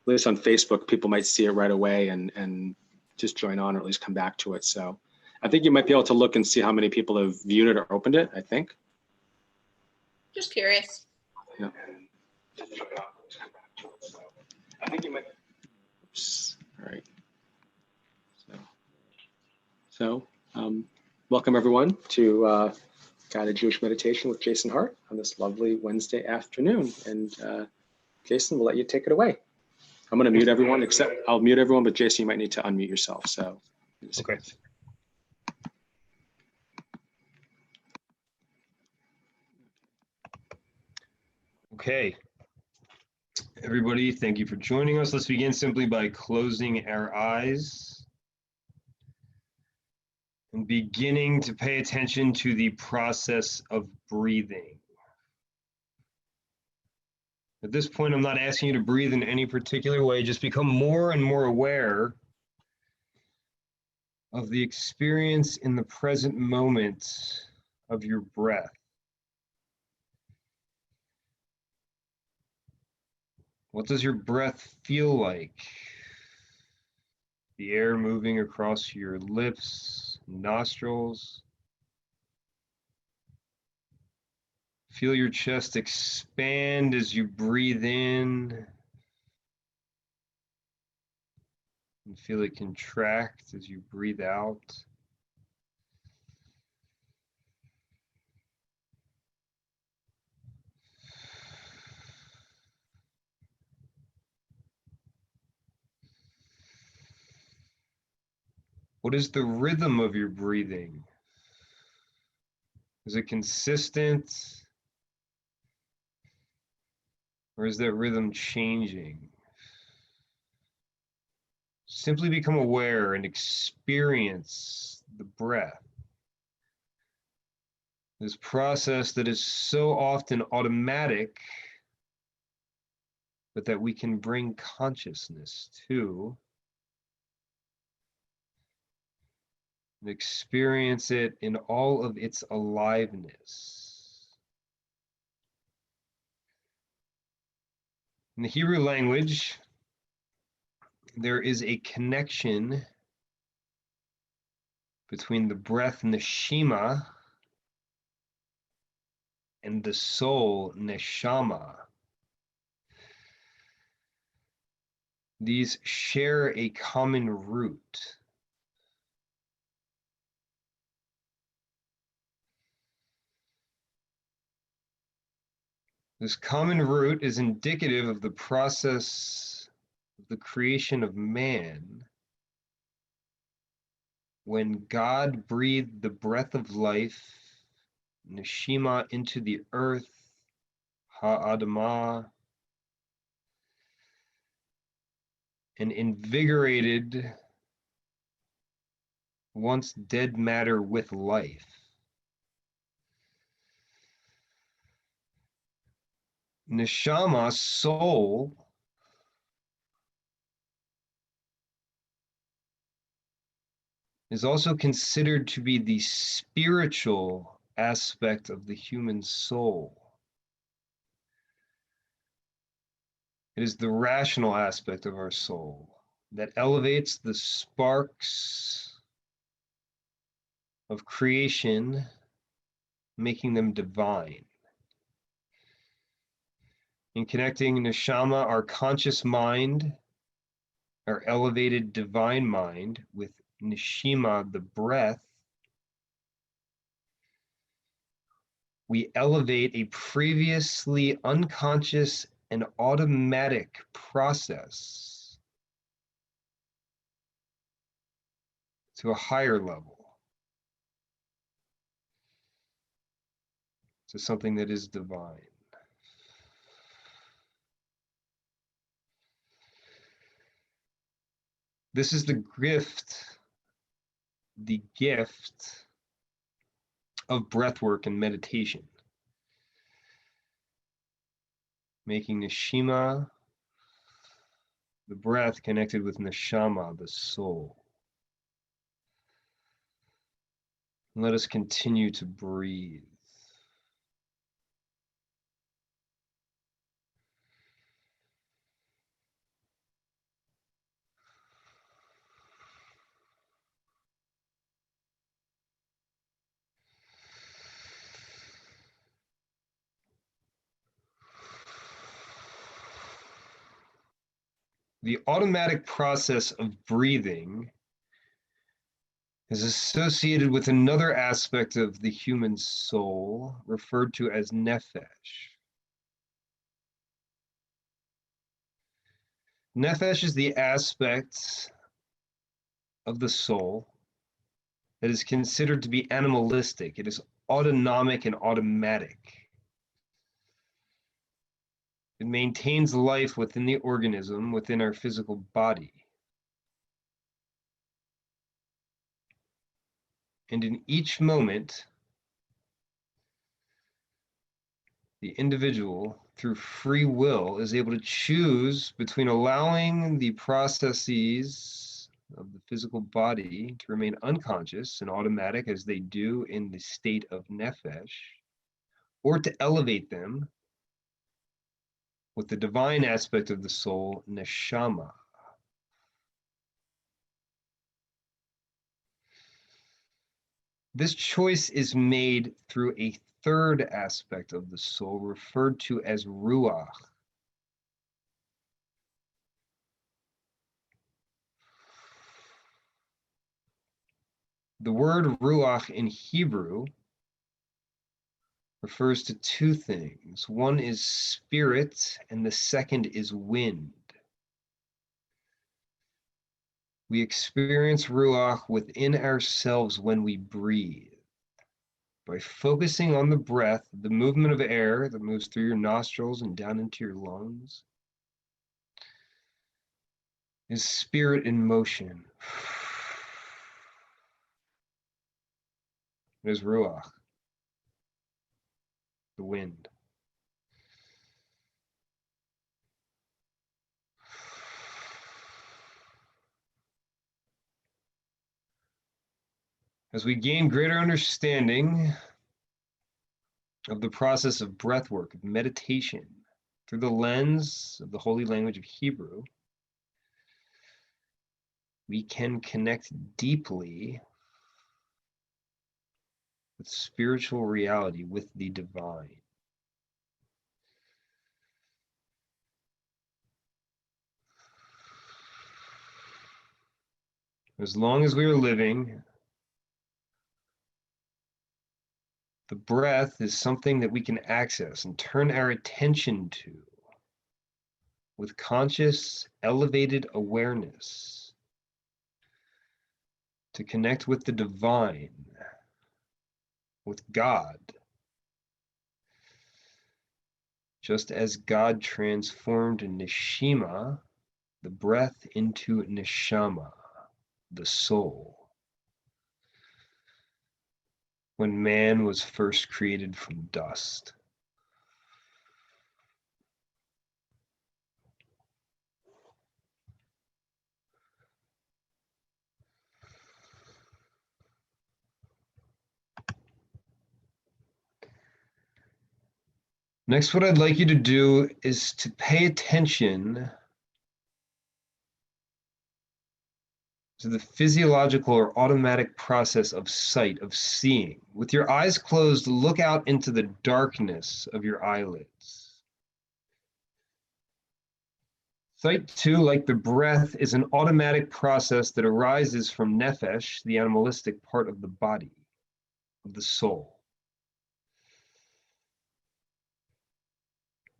least on Facebook, people might see it right away and just join on, or at least come back to it. So I think you might be able to look and see how many people have viewed it or opened it, I think. Just curious. Yeah. I think you might. Oops. All right. So welcome everyone to Guided Jewish Meditation with Jason Hart on this lovely Wednesday afternoon. And Jason, we'll let you take it away. I'm going to mute everyone, except I'll mute everyone, but Jason, you might need to unmute yourself. So. Okay. Okay. Everybody, thank you for joining us. Let's begin simply by closing our eyes and beginning to pay attention to the process of breathing. At this point, I'm not asking you to breathe in any particular way. Just become more and more aware of the experience in the present moment of your breath. What does your breath feel like? The air moving across your lips, nostrils. Feel your chest expand as you breathe in. And feel it contract as you breathe out. What is the rhythm of your breathing? Is it consistent? Or is that rhythm changing? Simply become aware and experience the breath. This process that is so often automatic, but that we can bring consciousness to. And experience it in all of its aliveness. In the Hebrew language, there is a connection between the breath neshima and the soul neshama. These share a common root. This common root is indicative of the process of the creation of man. When God breathed the breath of life, neshima, into the earth, ha'adamah, and invigorated once dead matter with life. Neshama, soul, is also considered to be the spiritual aspect of the human soul. It is the rational aspect of our soul that elevates the sparks of creation, making them divine. In connecting neshama, our conscious mind, our elevated divine mind, with neshima, the breath, we elevate a previously unconscious and automatic process to a higher level, to something that is divine. This is the gift of breathwork and meditation. Making neshima, the breath, connected with neshama, the soul. And let us continue to breathe. The automatic process of breathing is associated with another aspect of the human soul referred to as nefesh. Nefesh is the aspect of the soul that is considered to be animalistic. It is autonomic and automatic. It maintains life within the organism, within our physical body. And in each moment, the individual, through free will, is able to choose between allowing the processes of the physical body to remain unconscious and automatic as they do in the state of nefesh, or to elevate them with the divine aspect of the soul, neshama. This choice is made through a third aspect of the soul referred to as ruach. The word ruach in Hebrew refers to two things. One is spirit, and the second is wind. We experience ruach within ourselves when we breathe. By focusing on the breath, the movement of air that moves through your nostrils and down into your lungs is spirit in motion. It is ruach, the wind. As we gain greater understanding of the process of breath work, of meditation, through the lens of the holy language of Hebrew, we can connect deeply with spiritual reality, with the divine. As long as we are living, the breath is something that we can access and turn our attention to with conscious, elevated awareness to connect with the divine, with God, just as God transformed neshima, the breath, into neshama, the soul, when man was first created from dust. Next, what I'd like you to do is to pay attention to the physiological or automatic process of sight, of seeing. With your eyes closed, look out into the darkness of your eyelids. Sight, too, like the breath, is an automatic process that arises from nefesh, the animalistic part of the body, of the soul.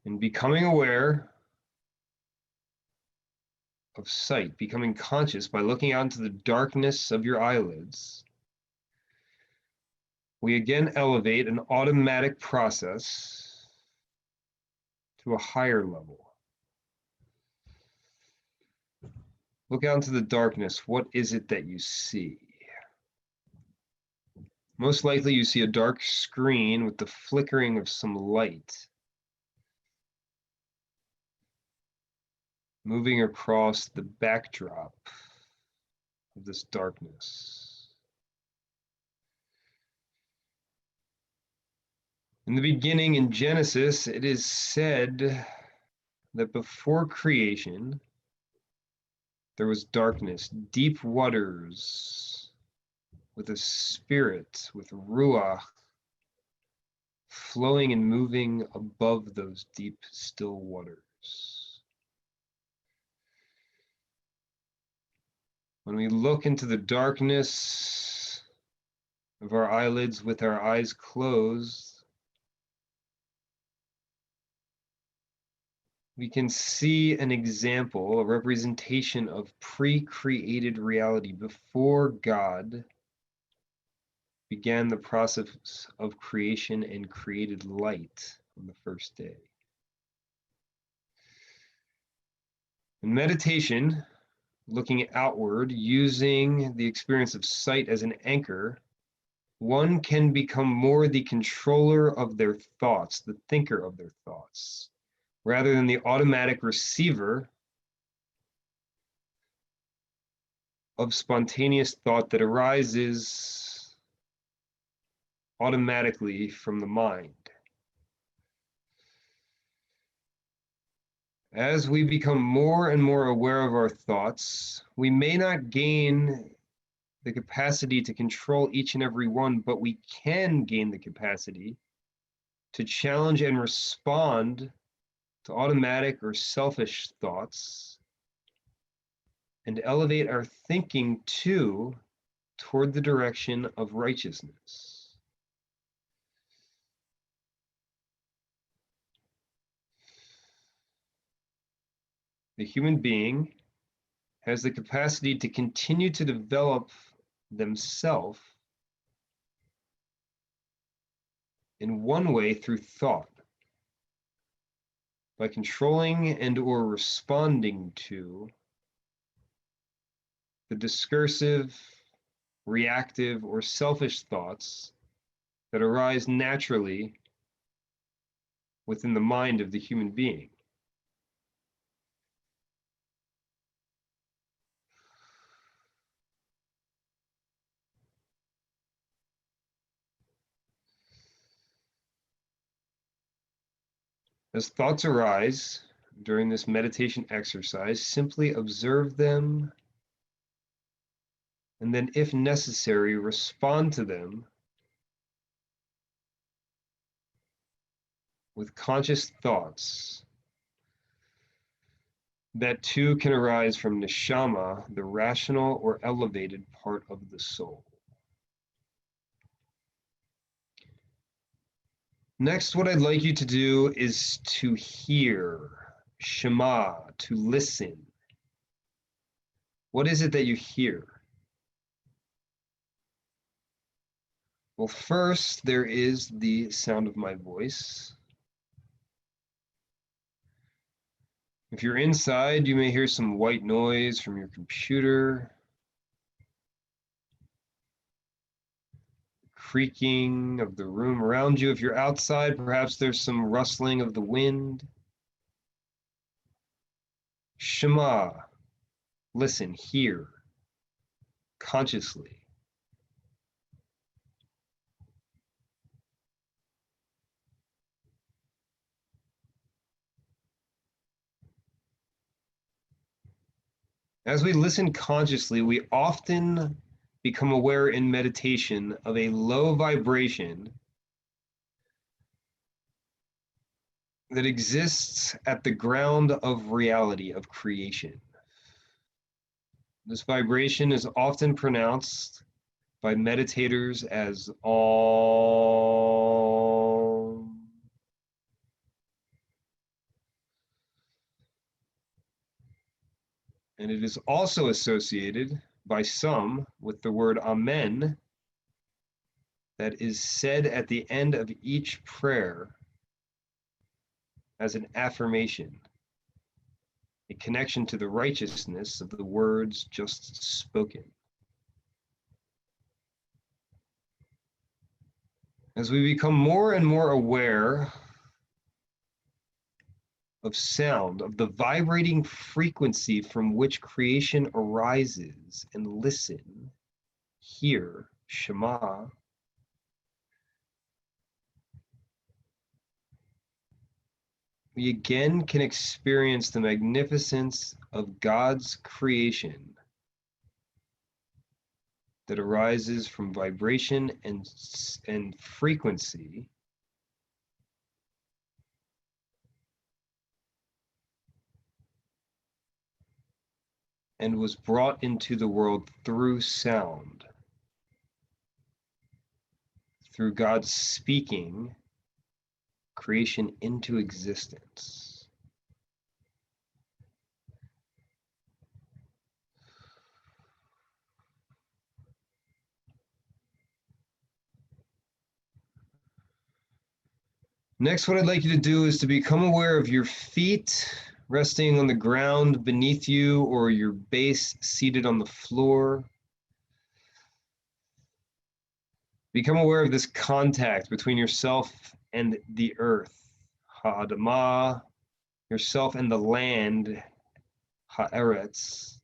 And becoming aware of sight, becoming conscious by looking out into the darkness of your eyelids, we again elevate an automatic process to a higher level. Look out into the darkness. What is it that you see? Most likely you see a dark screen with the flickering of some light moving across the backdrop of this darkness. In the beginning, in Genesis, it is said that before creation, there was darkness, deep waters with a spirit, with ruach, flowing and moving above those deep, still waters. When we look into the darkness of our eyelids with our eyes closed, we can see an example, a representation of pre-created reality before God began the process of creation and created light on the first day. In meditation, looking outward, using the experience of sight as an anchor, one can become more the controller of their thoughts, the thinker of their thoughts, rather than the automatic receiver of spontaneous thought that arises automatically from the mind. As we become more and more aware of our thoughts, we may not gain the capacity to control each and every one, but we can gain the capacity to challenge and respond to automatic or selfish thoughts and elevate our thinking toward the direction of righteousness. The human being has the capacity to continue to develop themselves in one way through thought, by controlling and or responding to the discursive, reactive, or selfish thoughts that arise naturally within the mind of the human being. As thoughts arise during this meditation exercise, simply observe them and then, if necessary, respond to them with conscious thoughts that too can arise from neshama, the rational or elevated part of the soul. Next, what I'd like you to do is to hear, shema, to listen. What is it that you hear? Well, first, there is the sound of my voice. If you're inside, you may hear some white noise from your computer, creaking of the room around you. If you're outside, perhaps there's some rustling of the wind. Shema, listen, hear, consciously. As we listen consciously, we often become aware in meditation of a low vibration that exists at the ground of reality, of creation. This vibration is often pronounced by meditators as Om. And it is also associated by some with the word Amen that is said at the end of each prayer as an affirmation, a connection to the righteousness of the words just spoken. As we become more and more aware of sound, of the vibrating frequency from which creation arises, and listen, hear, Shema, we again can experience the magnificence of God's creation that arises from vibration and frequency and was brought into the world through sound, through God speaking creation into existence. Next, what I'd like you to do is to become aware of your feet resting on the ground beneath you, or your base seated on the floor. Become aware of this contact between yourself and the earth, ha'adamah, yourself and the land, ha'eretz.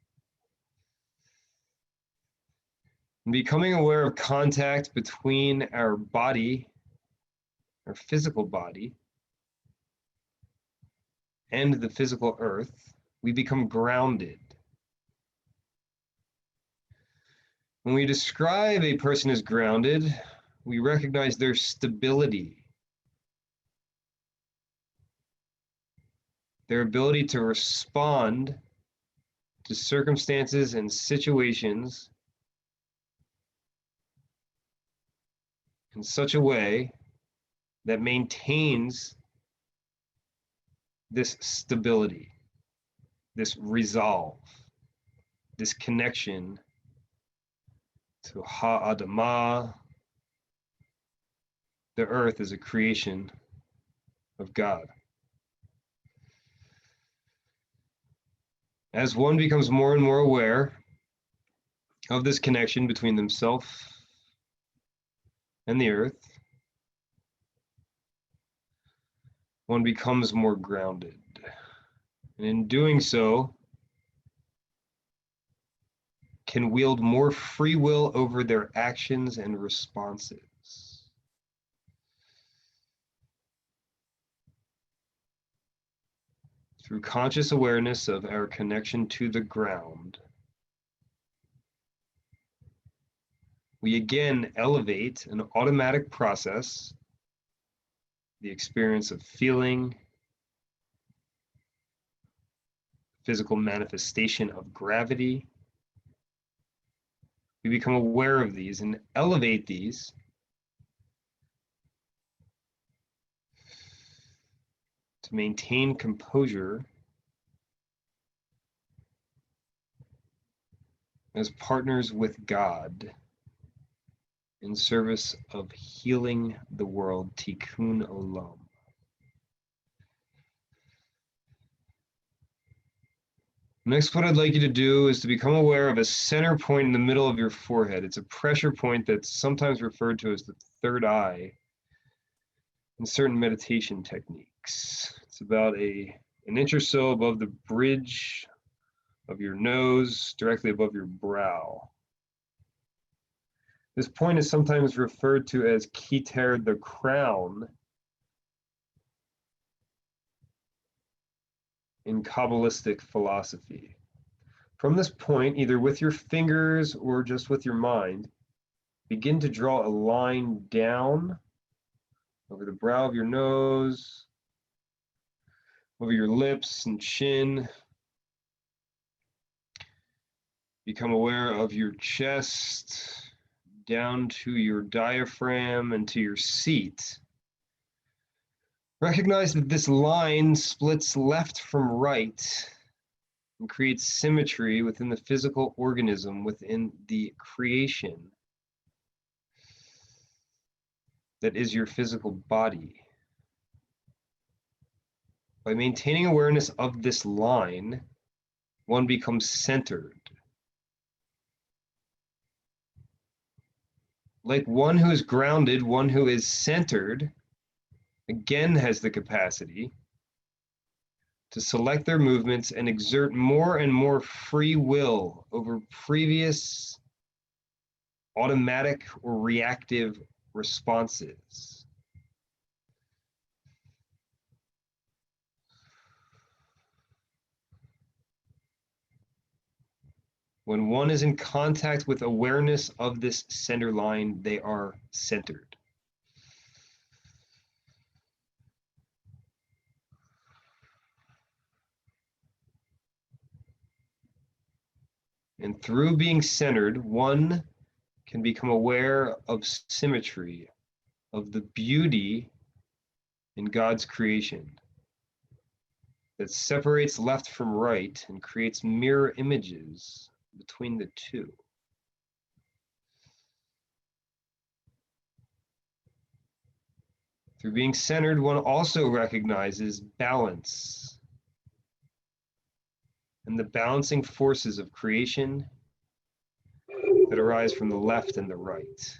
And becoming aware of contact between our body, our physical body, and the physical earth, we become grounded. When we describe a person as grounded, we recognize their stability, their ability to respond to circumstances and situations in such a way that maintains this stability, this resolve, this connection to ha'adamah. The earth is a creation of God. As one becomes more and more aware of this connection between themselves and the earth, one becomes more grounded. And in doing so, can wield more free will over their actions and responses. Through conscious awareness of our connection to the ground, we again elevate an automatic process, the experience of feeling, physical manifestation of gravity. We become aware of these and elevate these to maintain composure as partners with God in service of healing the world, tikkun olam. Next, what I'd like you to do is to become aware of a center point in the middle of your forehead. It's a pressure point that's sometimes referred to as the third eye in certain meditation techniques. It's about an inch or so above the bridge of your nose, directly above your brow. This point is sometimes referred to as Keter, the crown, in Kabbalistic philosophy. From this point, either with your fingers or just with your mind, begin to draw a line down over the brow of your nose, over your lips and chin. Become aware of your chest, down to your diaphragm and to your seat. Recognize that this line splits left from right and creates symmetry within the physical organism, within the creation that is your physical body. By maintaining awareness of this line, one becomes centered. Like one who is grounded, one who is centered again has the capacity to select their movements and exert more and more free will over previous automatic or reactive responses. When one is in contact with awareness of this center line, they are centered. And through being centered, one can become aware of symmetry, of the beauty in God's creation that separates left from right and creates mirror images between the two. Through being centered, one also recognizes balance and the balancing forces of creation that arise from the left and the right.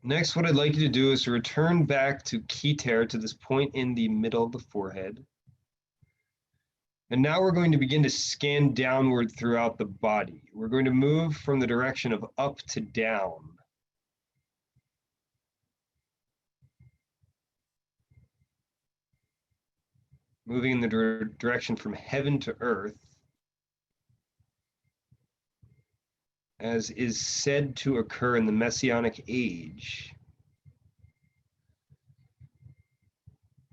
Next, what I'd like you to do is to return back to Keter, to this point in the middle of the forehead. And now we're going to begin to scan downward throughout the body. We're going to move from the direction of up to down. Moving in the direction from heaven to earth, as is said to occur in the Messianic age,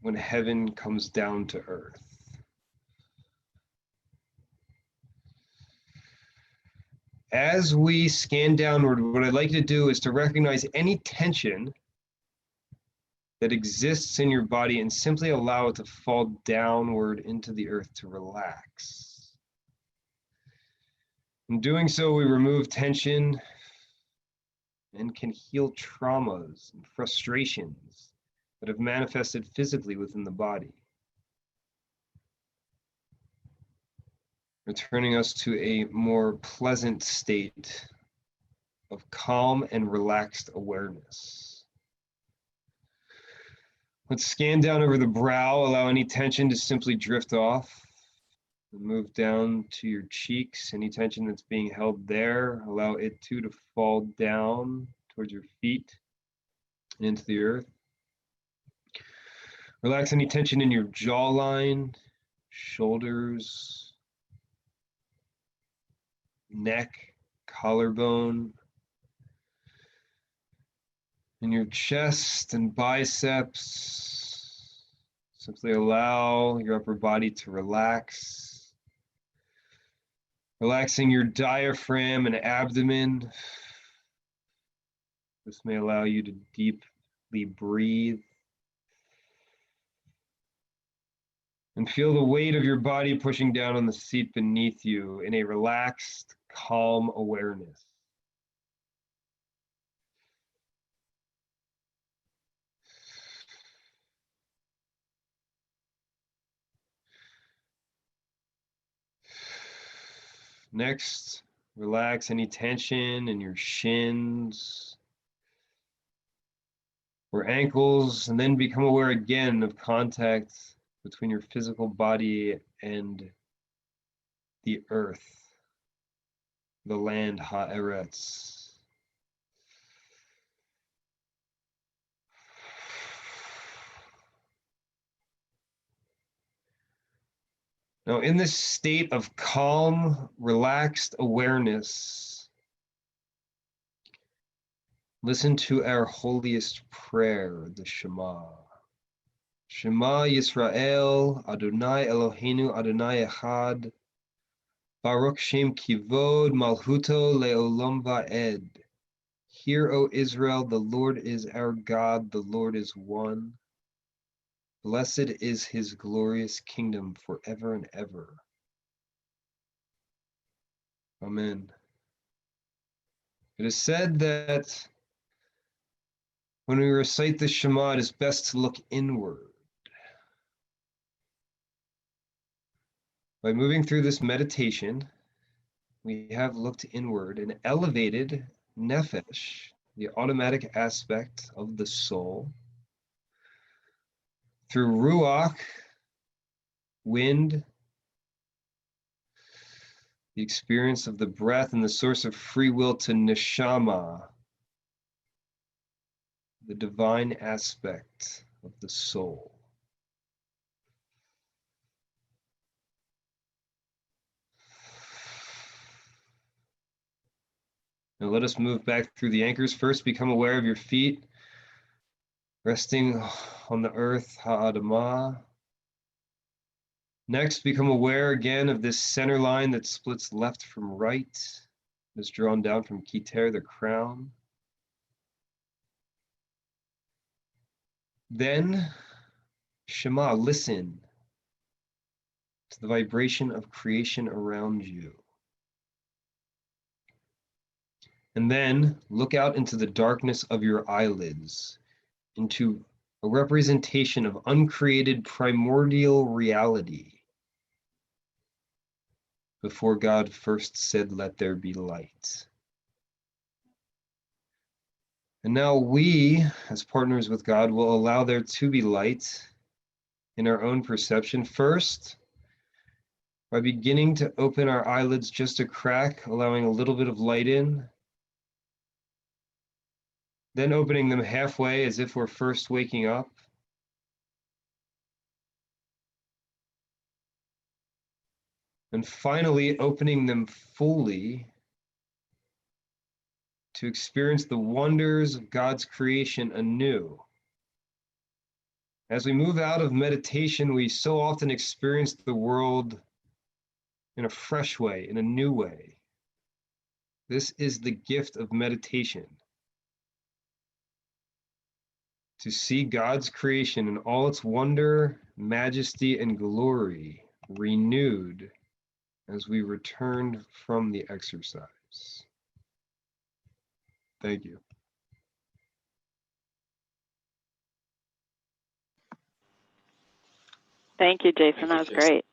when heaven comes down to earth. As we scan downward, what I'd like you to do is to recognize any tension that exists in your body and simply allow it to fall downward into the earth to relax. In doing so, we remove tension and can heal traumas and frustrations that have manifested physically within the body, returning us to a more pleasant state of calm and relaxed awareness. Let's scan down over the brow, allow any tension to simply drift off. Move down to your cheeks, any tension that's being held there, allow it too to fall down towards your feet and into the earth. Relax any tension in your jawline, shoulders, neck, collarbone, in your chest and biceps. Simply allow your upper body to relax. Relaxing your diaphragm and abdomen. This may allow you to deeply breathe. And feel the weight of your body pushing down on the seat beneath you in a relaxed, calm awareness. Next, relax any tension in your shins or ankles, and then become aware again of contact between your physical body and the earth, the land, Haaretz. Now, in this state of calm, relaxed awareness, listen to our holiest prayer, the Shema. Shema Yisrael, Adonai Eloheinu, Adonai Echad, Baruch Shem Kivod, Malhuto Leolam Va'ed. Hear, O Israel, the Lord is our God, the Lord is one. Blessed is his glorious kingdom forever and ever. Amen. It is said that when we recite the Shema, it is best to look inward. By moving through this meditation, we have looked inward and elevated nefesh, the automatic aspect of the soul, through ruach, wind, the experience of the breath and the source of free will, to neshama, the divine aspect of the soul. Now let us move back through the anchors. First, become aware of your feet resting on the earth, ha'adamah. Next, become aware again of this center line that splits left from right. It's drawn down from Keter, the crown. Then, Shema, listen to the vibration of creation around you. And then look out into the darkness of your eyelids, into a representation of uncreated primordial reality. Before God first said, "Let there be light." And now we, as partners with God, will allow there to be light in our own perception. First, by beginning to open our eyelids just a crack, allowing a little bit of light in. Then opening them halfway as if we're first waking up. And finally opening them fully to experience the wonders of God's creation anew. As we move out of meditation, we so often experience the world in a fresh way, in a new way. This is the gift of meditation. To see God's creation in all its wonder, majesty, and glory renewed as we return from the exercise. Thank you. Thank you, Jason. Thank That you, was Jason. great.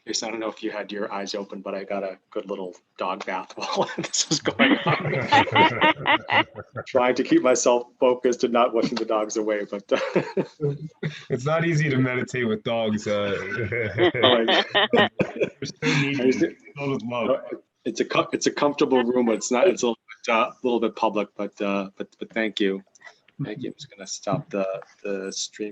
Jason, I don't know if you had your eyes open, but I got a good little dog bath while this was going on. Trying to keep myself focused and not washing the dogs away, but It's not easy to meditate with dogs. They're so needy. Filled with love. it's a comfortable room, but it's not. It's a little bit public, but thank you. Thank you. I'm just gonna stop the stream.